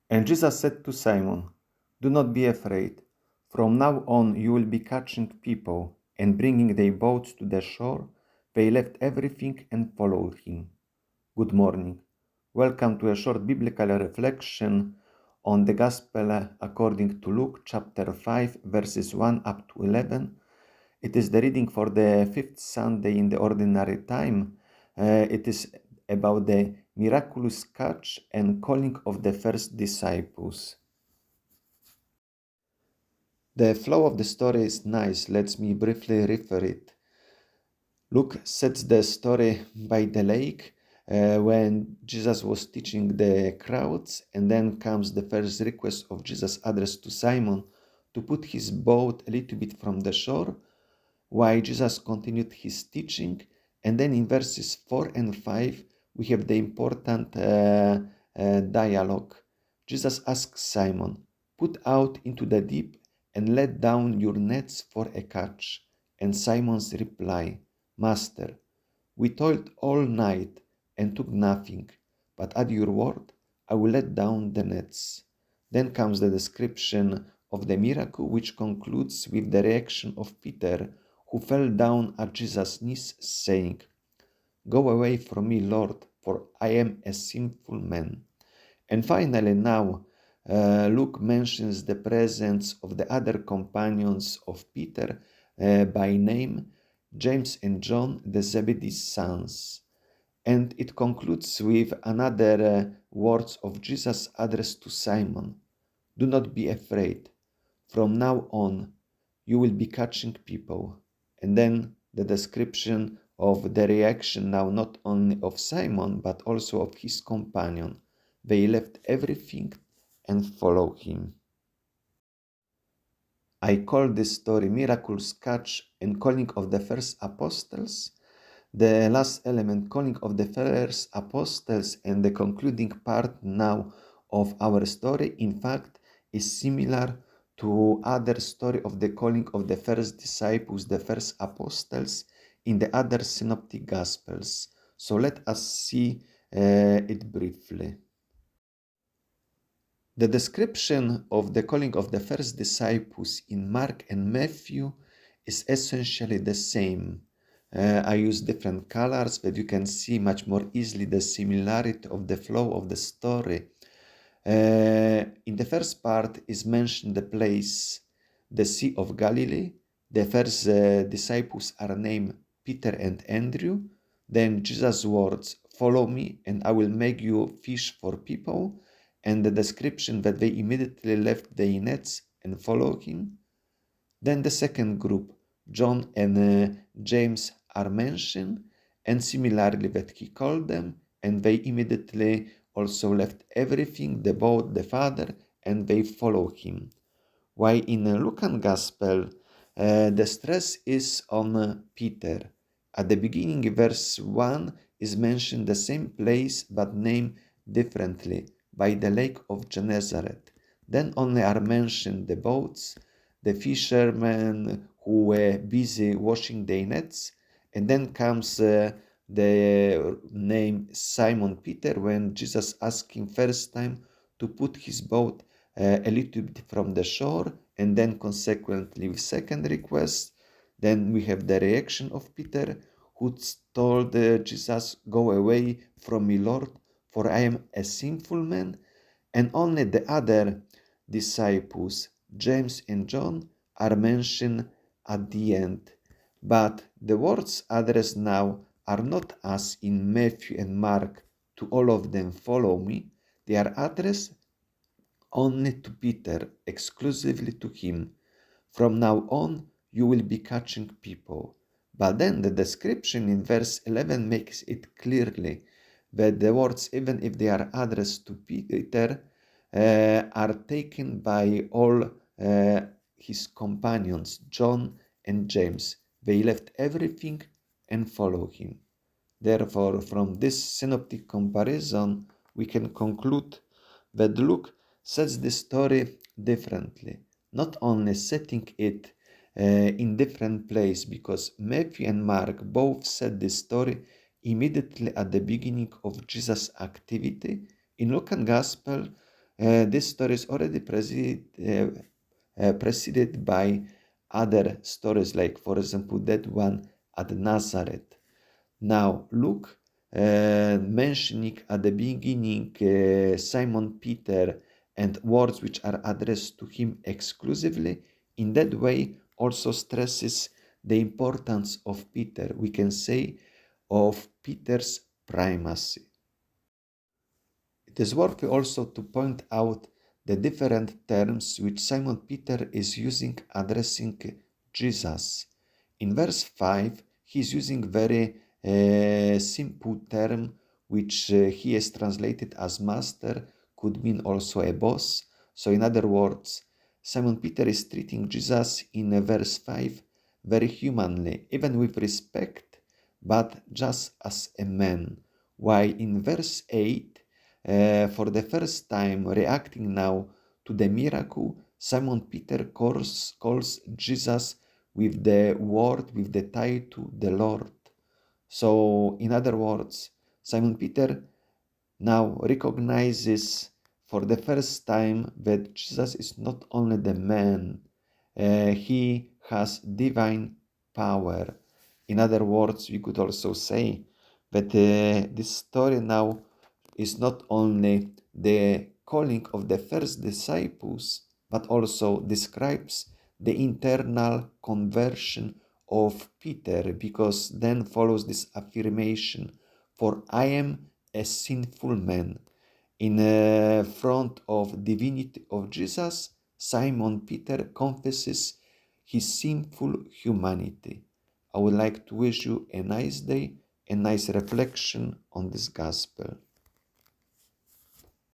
And Jesus said to Simon, "Do not be afraid. From now on you will be catching people." And bringing their boats to the shore, they left everything and followed him. Good morning. Welcome to a short biblical reflection on the Gospel according to Luke chapter 5 verses 1 up to 11. It is the reading for the fifth Sunday in the ordinary time. It is about the miraculous catch and calling of the first disciples. The flow of the story is nice. Let me briefly refer it. Luke sets the story by the lake when Jesus was teaching the crowds, and then comes the first request of Jesus addressed to Simon to put his boat a little bit from the shore while Jesus continued his teaching. And then in verses 4 and 5, we have the important dialogue. Jesus asks Simon, "Put out into the deep and let down your nets for a catch." And Simon's reply, "Master, we toiled all night and took nothing, but at your word I will let down the nets." Then comes the description of the miracle, which concludes with the reaction of Peter, who fell down at Jesus' knees, saying, "Go away from me, Lord, for I am a sinful man." And finally, now, Luke mentions the presence of the other companions of Peter by name, James and John, the Zebedee's sons. And it concludes with another words of Jesus addressed to Simon. "Do not be afraid. From now on, you will be catching people." And then the description of the reaction now not only of Simon, but also of his companion. They left everything and followed him. I call this story Miraculous Catch and Calling of the First Apostles. The last element, calling of the first apostles, and the concluding part now of our story, in fact, is similar to other story of the calling of the first disciples, the first apostles, in the other synoptic gospels. So let us see it briefly. The description of the calling of the first disciples in Mark and Matthew is essentially the same. I use different colors, but you can see much more easily the similarity of the flow of the story. In the first part is mentioned the place, the Sea of Galilee. The first disciples are named Peter and Andrew. Then Jesus' words, "Follow me and I will make you fish for people." And the description that they immediately left their nets and followed him. Then the second group, John and James, are mentioned, and similarly that he called them, and they immediately also left everything, the boat, the father, and they followed him. While in the Lucan Gospel, the stress is on Peter. At the beginning, verse 1 is mentioned the same place but named differently, by the lake of Gennesaret. Then only are mentioned the boats, the fishermen who were busy washing their nets, and then comes the name Simon Peter when Jesus asked him first time to put his boat a little bit from the shore, and then consequently with second request. Then we have the reaction of Peter, who told Jesus, "Go away from me, Lord, for I am a sinful man." And only the other disciples, James and John, are mentioned at the end. But the words addressed now are not as in Matthew and Mark, to all of them, "Follow me." They are addressed only to Peter, exclusively to him. "From now on, you will be catching people." But then the description in verse 11 makes it clearly that the words, even if they are addressed to Peter, are taken by all his companions, John and James. They left everything and followed him. Therefore, from this synoptic comparison, we can conclude that Luke sets the story differently, not only setting it in different place, because Matthew and Mark both set the story immediately at the beginning of Jesus' activity. In Luke's Gospel, This story is already preceded by other stories, like, for example, that one at Nazareth. Now, Luke mentioning at the beginning Simon Peter and words which are addressed to him exclusively, in that way also stresses the importance of Peter, we can say, of Peter's primacy. It is worthy also to point out the different terms which Simon Peter is using addressing Jesus. In verse 5, he is using very simple term which he has translated as master, could mean also a boss. So in other words, Simon Peter is treating Jesus in verse 5 very humanly, even with respect, but just as a man. While in verse 8, for the first time reacting now to the miracle, Simon Peter calls Jesus with the word, with the title, the Lord. So, in other words, Simon Peter now recognizes for the first time that Jesus is not only the man, he has divine power. In other words, we could also say that this story now is not only the calling of the first disciples, but also describes the internal conversion of Peter, because then follows this affirmation, for I am a sinful man. In front of divinity of Jesus, Simon Peter confesses his sinful humanity. I would like to wish you a nice day, a nice reflection on this gospel.